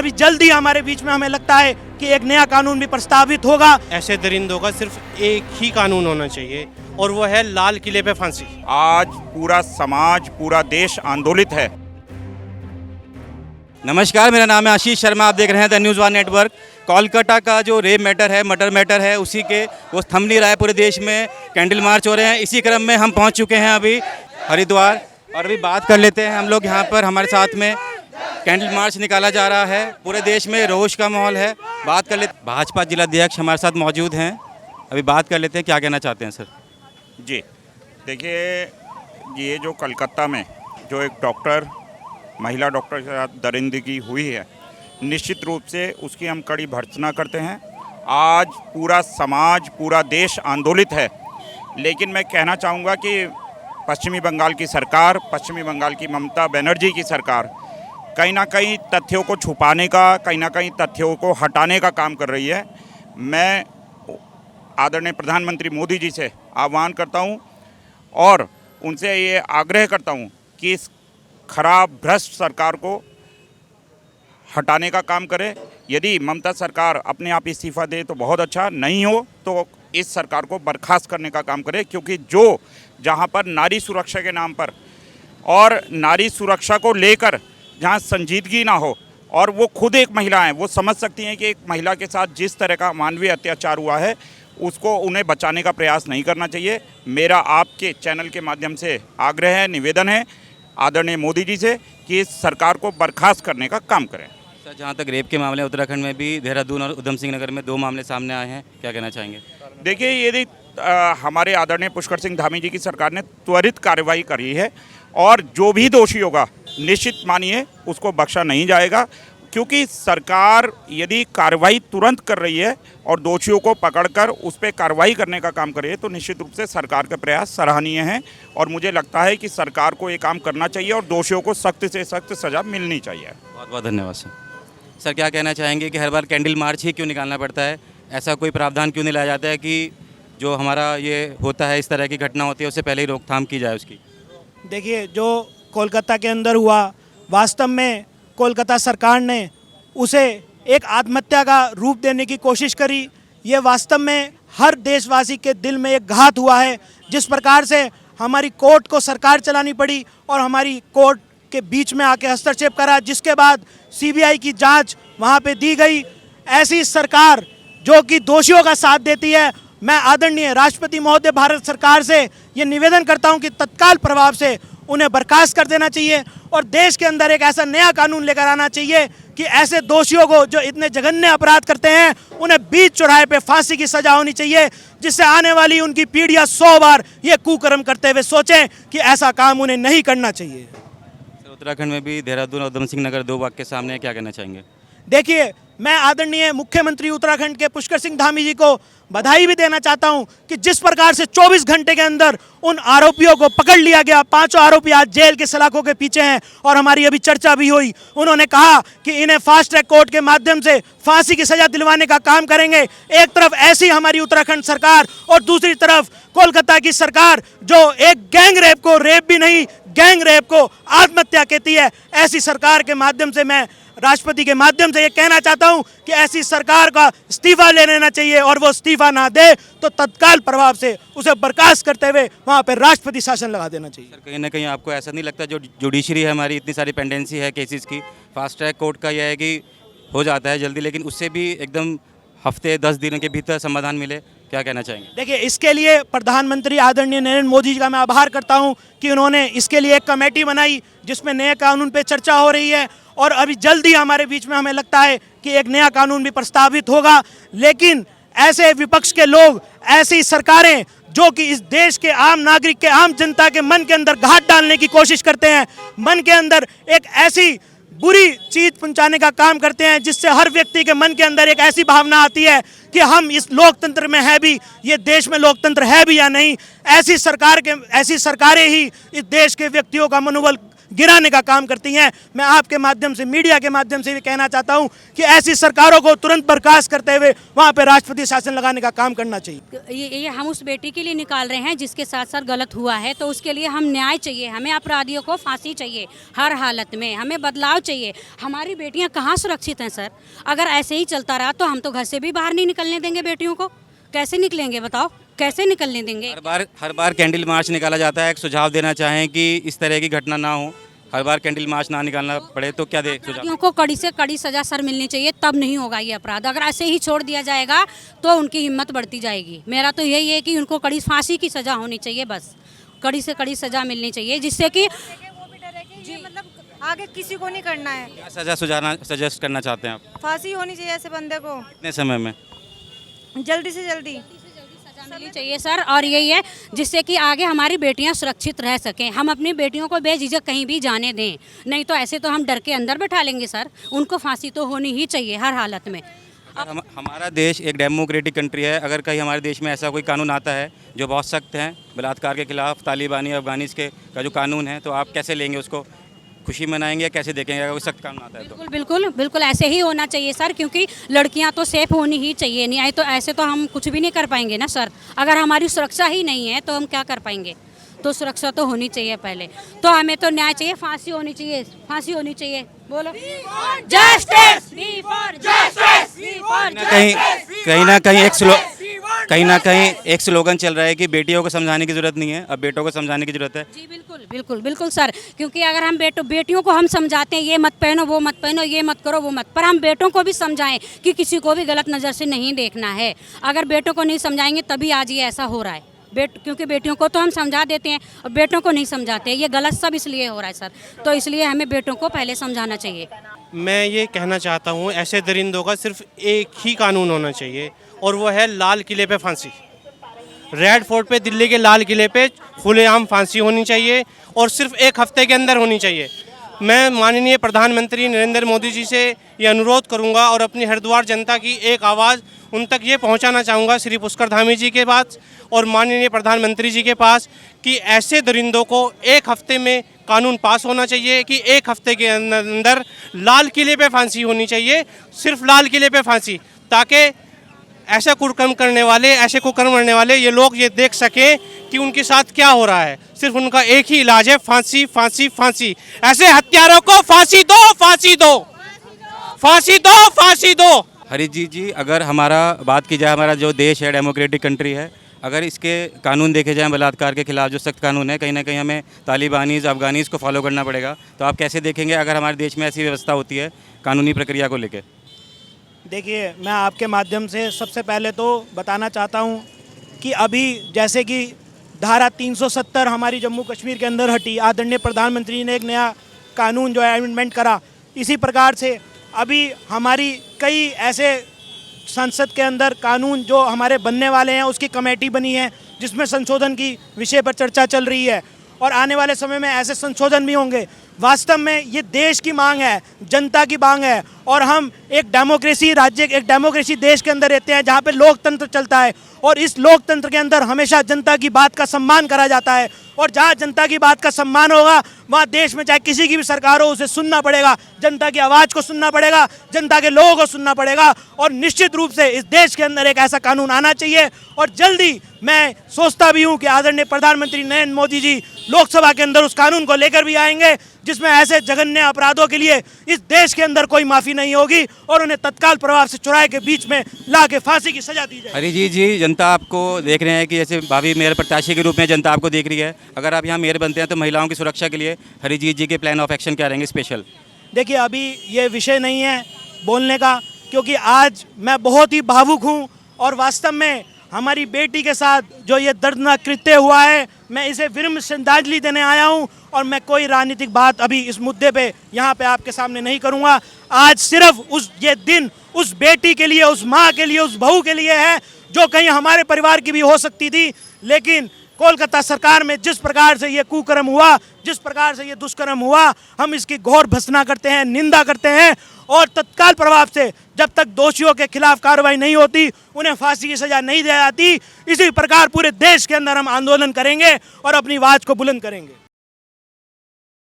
अभी जल्द ही हमारे बीच में हमें लगता है कि एक नया कानून भी प्रस्तावित होगा। ऐसे दरिंदों का सिर्फ एक ही कानून होना चाहिए और वो है लाल किले पे फांसी। आज पूरा समाज, पूरा देश आंदोलित है। नमस्कार, मेरा नाम है आशीष शर्मा, आप देख रहे हैं the news one network. Kolkata का जो रेप मैटर है, मर्डर मैटर है, उसी के वो थम नहीं रहा है, पूरे देश में कैंडल मार्च हो रहे हैं। इसी क्रम में हम पहुंच चुके हैं अभी हरिद्वार और अभी बात कर लेते हैं हम लोग। यहाँ पर हमारे साथ में कैंडल मार्च निकाला जा रहा है, पूरे देश में रोष का माहौल है। बात कर लेते, भाजपा जिलाध्यक्ष हमारे साथ मौजूद हैं, अभी बात कर लेते हैं, क्या कहना चाहते हैं सर? जी देखिए, ये जो कलकत्ता में जो एक डॉक्टर, महिला डॉक्टर के साथ दरिंदगी हुई है, निश्चित रूप से उसकी हम कड़ी भर्त्सना करते हैं। आज पूरा समाज, पूरा देश आंदोलित है। लेकिन मैं कहना चाहूँगा कि पश्चिमी बंगाल की सरकार, पश्चिमी बंगाल की ममता बनर्जी की सरकार कहीं ना कहीं तथ्यों को छुपाने का, कहीं ना कहीं तथ्यों को हटाने का काम कर रही है। मैं आदरणीय प्रधानमंत्री मोदी जी से आह्वान करता हूं और उनसे ये आग्रह करता हूं कि इस खराब भ्रष्ट सरकार को हटाने का काम करे। यदि ममता सरकार अपने आप इस्तीफा दे तो बहुत अच्छा, नहीं हो तो इस सरकार को बर्खास्त करने का काम करे। क्योंकि जो जहां पर नारी सुरक्षा के नाम पर और नारी सुरक्षा को लेकर जहां संजीदगी ना हो, और वो खुद एक महिला हैं, वो समझ सकती हैं कि एक महिला के साथ जिस तरह का मानवीय अत्याचार हुआ है उसको उन्हें बचाने का प्रयास नहीं करना चाहिए। मेरा आपके चैनल के माध्यम से आग्रह है, निवेदन है आदरणीय मोदी जी से कि इस सरकार को बर्खास्त करने का काम करें। सर, जहाँ तक रेप के मामले, उत्तराखंड में भी देहरादून और उधम सिंह नगर में 2 मामले सामने आए हैं, क्या कहना चाहेंगे? देखिए, यदि हमारे आदरणीय पुष्कर सिंह धामी जी की सरकार ने त्वरित कार्रवाई करी है और जो भी दोषी होगा निश्चित मानिए उसको बख्शा नहीं जाएगा। क्योंकि सरकार यदि कार्रवाई तुरंत कर रही है और दोषियों को पकड़कर उस पर कार्रवाई करने का काम करे तो निश्चित रूप से सरकार के प्रयास सराहनीय हैं। और मुझे लगता है कि सरकार को ये काम करना चाहिए और दोषियों को सख्त से सख्त सज़ा मिलनी चाहिए। बहुत बहुत धन्यवाद सर। सर, क्या कहना चाहेंगे कि हर बार कैंडल मार्च ही क्यों निकालना पड़ता है? ऐसा कोई प्रावधान क्यों नहीं लाया जाता है कि जो हमारा ये होता है, इस तरह की घटना होती है, उससे पहले ही रोकथाम की जाए उसकी? देखिए, जो कोलकाता के अंदर हुआ, वास्तव में कोलकाता सरकार ने उसे एक आत्महत्या का रूप देने की कोशिश करी। ये वास्तव में हर देशवासी के दिल में एक घात हुआ है। जिस प्रकार से हमारी कोर्ट को सरकार चलानी पड़ी और हमारी कोर्ट के बीच में आके हस्तक्षेप करा, जिसके बाद सीबीआई की जांच वहाँ पे दी गई। ऐसी सरकार जो कि दोषियों का साथ देती है, मैं आदरणीय राष्ट्रपति महोदय भारत सरकार से ये निवेदन करता हूँ कि तत्काल प्रभाव से उन्हें बर्खास्त कर देना चाहिए और देश के अंदर एक ऐसा नया कानून लेकर आना चाहिए कि ऐसे दोषियों को जो इतने जघन्य अपराध करते हैं उन्हें बीच चौराहे पे फांसी की सजा होनी चाहिए, जिससे आने वाली उनकी पीढ़ियां 100 बार ये कुकर्म करते हुए सोचें कि ऐसा काम उन्हें नहीं करना चाहिए। उत्तराखंड में भी देहरादून और उधम सिंह नगर 2 वाक़ये सामने, क्या कहना चाहेंगे? देखिए, मैं आदरणीय मुख्यमंत्री उत्तराखंड के पुष्कर सिंह धामी जी को बधाई भी देना चाहता हूं कि जिस प्रकार से 24 घंटे के अंदर उन आरोपियों को पकड़ लिया गया। 5 आरोपी आज जेल के सलाखों के पीछे हैं और हमारी अभी चर्चा भी हुई। उन्होंने कहा कि इन्हें फास्ट ट्रैक कोर्ट के माध्यम से फांसी की सजा दिलवाने का काम करेंगे। एक तरफ ऐसी हमारी उत्तराखंड सरकार और दूसरी तरफ कोलकाता की सरकार जो एक गैंग रेप को रेप भी नहीं, गैंग रेप को आत्महत्या कहती है। ऐसी सरकार के माध्यम से मैं राष्ट्रपति के माध्यम से ये कहना चाहता हूं कि ऐसी सरकार का इस्तीफा ले लेना चाहिए और वो इस्तीफा ना दे तो तत्काल प्रभाव से उसे बर्खास्त करते हुए वहां पर राष्ट्रपति शासन लगा देना चाहिए। सर, कहीं ना कहीं आपको ऐसा नहीं लगता, जो जुडिशरी है हमारी, इतनी सारी पेंडेंसी है केसेस की, फास्ट ट्रैक कोर्ट का यह है कि हो जाता है जल्दी, लेकिन उससे भी एकदम हफ्ते 10 दिनों के भीतर समाधान मिले, क्या कहना चाहेंगे? देखिए, इसके लिए प्रधानमंत्री आदरणीय नरेंद्र मोदी जी का मैं आभार करता हूं कि उन्होंने इसके लिए एक कमेटी बनाई जिसमें नए कानून पे चर्चा हो रही है और अभी जल्द ही हमारे बीच में हमें लगता है कि एक नया कानून भी प्रस्तावित होगा। लेकिन ऐसे विपक्ष के लोग, ऐसी सरकारें जो कि इस देश के आम नागरिक के, आम जनता के मन के अंदर घात डालने की कोशिश करते हैं, मन के अंदर एक ऐसी बुरी चीज पहुंचाने का काम करते हैं जिससे हर व्यक्ति के मन के अंदर एक ऐसी भावना आती है कि हम इस लोकतंत्र में है भी, ये देश में लोकतंत्र है भी या नहीं। ऐसी सरकारें ही इस देश के व्यक्तियों का मनोबल गिराने का काम करती हैं। मैं आपके माध्यम से, मीडिया के माध्यम से भी कहना चाहता हूं कि ऐसी सरकारों को तुरंत बर्खास्त करते हुए वहां पर राष्ट्रपति शासन लगाने का काम करना चाहिए। ये हम उस बेटी के लिए निकाल रहे हैं जिसके साथ साथ गलत हुआ है, तो उसके लिए हम न्याय चाहिए, हमें अपराधियों को फांसी चाहिए, हर हालत में हमें बदलाव चाहिए। हमारी बेटियां कहाँ सुरक्षित हैं सर? अगर ऐसे ही चलता रहा तो हम तो घर से भी बाहर नहीं निकलने देंगे बेटियों को। कैसे निकलेंगे बताओ, कैसे निकलने देंगे? हर बार कैंडल मार्च निकाला जाता है। एक सुझाव देना चाहें कि इस तरह की घटना ना हो, हर बार कैंडल मार्च ना निकालना पड़े, तो क्या दे सुझाव? अपराधियों को कड़ी से कड़ी सजा सर मिलनी चाहिए, तब नहीं होगा ये अपराध। अगर ऐसे ही छोड़ दिया जाएगा तो उनकी हिम्मत बढ़ती जाएगी। मेरा तो यही है कि उनको कड़ी फांसी की सजा होनी चाहिए, बस कड़ी से कड़ी सजा मिलनी चाहिए, जिससे कि वो भी डरे कि ये मतलब आगे किसी को नहीं करना है। क्या सजा सजेस्ट करना चाहते हैं आप? फांसी होनी चाहिए ऐसे बंदे को, कितने समय में? जल्दी से जल्दी सजा मिलनी चाहिए सर। और यही है जिससे कि आगे हमारी बेटियां सुरक्षित रह सकें, हम अपनी बेटियों को बेझिझक कहीं भी जाने दें, नहीं तो ऐसे तो हम डर के अंदर बैठा लेंगे सर। उनको फांसी तो होनी ही चाहिए हर हालत में। हमारा देश एक डेमोक्रेटिक कंट्री है, अगर कहीं हमारे देश में ऐसा कोई कानून आता है जो बहुत सख्त है बलात्कार के खिलाफ, तालिबानी अफगानिस के का जो कानून है, तो आप कैसे लेंगे उसको? खुशी मनाएंगे या कैसे देखेंगे अगर कोई सख्त कानून आता है तो? बिल्कुल बिल्कुल बिल्कुल ऐसे ही होना चाहिए सर, क्योंकि लड़कियां तो सेफ होनी ही चाहिए, नहीं आए तो ऐसे तो हम कुछ भी नहीं कर पाएंगे ना सर। अगर हमारी सुरक्षा ही नहीं है तो हम क्या कर पाएंगे? तो सुरक्षा तो होनी चाहिए पहले, तो हमें तो न्याय चाहिए, फांसी होनी चाहिए, फांसी होनी चाहिए। बोलो जस्टिस, कहीं ना कहीं एक स्लोगन चल रहा है कि बेटियों को समझाने की जरूरत नहीं है, अब बेटों को समझाने की जरूरत है। जी बिल्कुल बिल्कुल बिल्कुल सर, क्योंकि अगर हम बेटियों को हम समझाते हैं ये मत पहनो, वो मत पहनो, ये मत करो, वो मत, पर हम बेटों को भी समझाएं कि किसी को भी गलत नज़र से नहीं देखना है। अगर बेटों को नहीं समझाएंगे तभी आज ये ऐसा हो रहा है। क्योंकि बेटियों को तो हम समझा देते हैं और बेटों को नहीं समझाते, ये गलत सब इसलिए हो रहा है सर। तो इसलिए हमें बेटों को पहले समझाना चाहिए। मैं ये कहना चाहता हूँ, ऐसे दरिंदों का सिर्फ एक ही कानून होना चाहिए और वो है लाल किले पे फांसी। रेड फोर्ट पे, दिल्ली के लाल किले पे खुलेआम फांसी होनी चाहिए और सिर्फ एक हफ्ते के अंदर होनी चाहिए। मैं माननीय प्रधानमंत्री नरेंद्र मोदी जी से ये अनुरोध करूंगा और अपनी हरिद्वार जनता की एक आवाज़ उन तक ये पहुंचाना चाहूँगा, श्री पुष्कर धामी जी के पास और माननीय प्रधानमंत्री जी के पास, कि ऐसे दरिंदों को एक हफ्ते में कानून पास होना चाहिए कि एक हफ्ते के अंदर लाल किले पे फांसी होनी चाहिए, सिर्फ लाल किले पे फांसी, ताकि ऐसा कुकर्म करने वाले ये लोग ये देख सकें कि उनके साथ क्या हो रहा है। सिर्फ उनका एक ही इलाज है, फांसी फांसी फांसी। ऐसे हत्यारों को फांसी दो, फांसी दो, फांसी दो, फांसी दो। हरीजी जी, अगर बात की जाए, हमारा जो देश है डेमोक्रेटिक कंट्री है, अगर इसके कानून देखे जाएं बलात्कार के खिलाफ जो सख्त कानून है, कहीं ना कहीं हमें तालिबानीज़ अफगानीज़ को फॉलो करना पड़ेगा, तो आप कैसे देखेंगे अगर हमारे देश में ऐसी व्यवस्था होती है कानूनी प्रक्रिया को लेकर? देखिए, मैं आपके माध्यम से सबसे पहले तो बताना चाहता हूं कि अभी जैसे कि धारा 370 हमारी जम्मू कश्मीर के अंदर हटी, आदरणीय प्रधानमंत्री ने एक नया कानून जो है अमेंडमेंट करा, इसी प्रकार से अभी हमारी कई ऐसे संसद के अंदर कानून जो हमारे बनने वाले हैं उसकी कमेटी बनी है जिसमें संशोधन की विषय पर चर्चा चल रही है और आने वाले समय में ऐसे संशोधन भी होंगे। वास्तव में ये देश की मांग है, जनता की मांग है और हम एक डेमोक्रेसी राज्य, एक डेमोक्रेसी देश के अंदर रहते हैं जहाँ पे लोकतंत्र चलता है और इस लोकतंत्र के अंदर हमेशा जनता की बात का सम्मान करा जाता है और जहाँ जनता की बात का सम्मान होगा वहाँ देश में चाहे किसी की भी सरकार हो उसे सुनना पड़ेगा, जनता की आवाज़ को सुनना पड़ेगा, जनता के लोगों को सुनना पड़ेगा और निश्चित रूप से इस देश के अंदर एक ऐसा कानून आना चाहिए। और जल्दी मैं सोचता भी हूँ कि आदरणीय प्रधानमंत्री नरेंद्र मोदी जी लोकसभा के अंदर उस कानून को लेकर भी आएंगे जिसमें ऐसे जघन्य अपराधों के लिए इस देश के अंदर कोई माफ़ी नहीं होगी और उन्हें तत्काल प्रभाव से चुराए के बीच में ला के फांसी की सजा दी जाए। हरी जी, जनता आपको देख रहे हैं कि जैसे भावी मेयर प्रत्याशी के रूप में जनता आपको देख रही है, अगर आप यहाँ मेयर बनते हैं तो महिलाओं की सुरक्षा के लिए हरीजीत जी के प्लान ऑफ एक्शन क्या रहेंगे स्पेशल? देखिए, अभी ये विषय नहीं है बोलने का, क्योंकि आज मैं बहुत ही भावुक हूँ और वास्तव में हमारी बेटी के साथ जो ये दर्दनाक कृत्य हुआ है, मैं इसे विनम्र श्रद्धांजलि देने आया हूँ और मैं कोई राजनीतिक बात अभी इस मुद्दे पे यहाँ पे आपके सामने नहीं करूँगा। आज सिर्फ ये दिन उस बेटी के लिए, उस माँ के लिए, उस बहू के लिए है जो कहीं हमारे परिवार की भी हो सकती थी, लेकिन कोलकाता सरकार में जिस प्रकार से ये कुकर्म हुआ, जिस प्रकार से ये दुष्कर्म हुआ, हम इसकी घोर भर्त्सना करते हैं, निंदा करते हैं और तत्काल प्रभाव से जब तक दोषियों के खिलाफ कार्रवाई नहीं होती, उन्हें फांसी की सजा नहीं दी जाती, इसी प्रकार पूरे देश के अंदर हम आंदोलन करेंगे और अपनी आवाज़ को बुलंद करेंगे।